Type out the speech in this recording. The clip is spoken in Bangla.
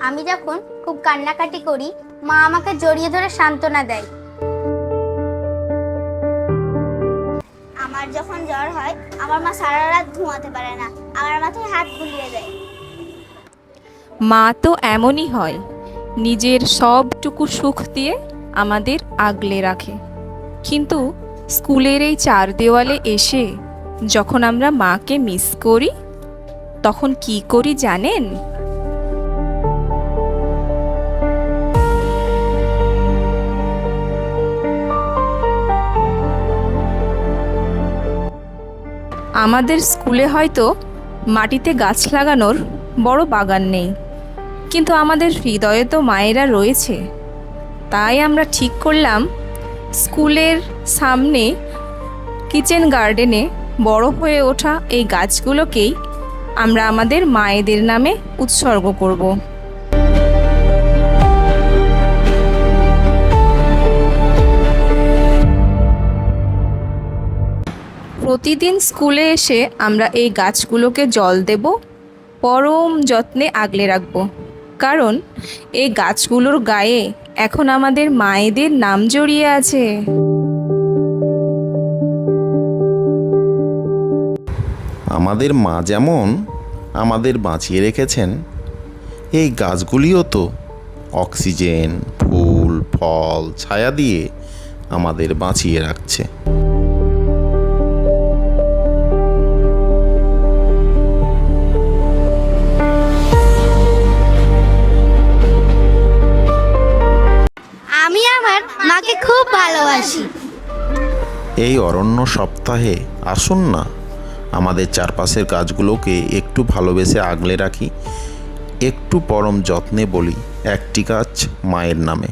আমি যখন খুব কান্নাকাটি করি, মা আমাকে জড়িয়ে ধরে সান্ত্বনা দেয়। আমার যখন জ্বর হয়, আমার মা সারা রাত ঘুমাতে পারে না, আমার মাথায় হাত বুলিয়ে দেয়। মা তো এমনই হয়, নিজের সবটুকু সুখ দিয়ে আমাদের আগলে রাখে। কিন্তু স্কুলের এই চার দেওয়ালে এসে যখন আমরা মাকে মিস করি, তখন কি করি জানেন? আমাদের স্কুলে হয়তো মাটিতে গাছ লাগানোর বড় বাগান নেই, কিন্তু আমাদের হৃদয়ে তো মায়েরা রয়েছে। তাই আমরা ঠিক করলাম স্কুলের সামনে কিচেন গার্ডেনে বড় হয়ে ওঠা এই গাছগুলোকেই আমরা আমাদের মায়েদের নামে উৎসর্গ করব। প্রতিদিন স্কুলে এসে আমরা এই গাছগুলোকে জল দেব, পরম যত্নে আগলে রাখব, কারণ এই গাছগুলোর গায়ে এখন আমাদের মায়েদের নাম জড়িয়ে আছে। আমাদের মা যেমন আমাদের বাঁচিয়ে রেখেছেন, এই গাছগুলিও তো অক্সিজেন, ফুল, ফল, ছায়া দিয়ে আমাদের বাঁচিয়ে রাখছে। আমি আমার মাকে খুব ভালোবাসি। এই অরণ্য সপ্তাহে আসুন না, আমাদের চারপাশের গাছগুলোকে একটু ভালোবেসে আগলে রাখি, একটু পরম যত্নে বলি একটি গাছ মায়ের নামে।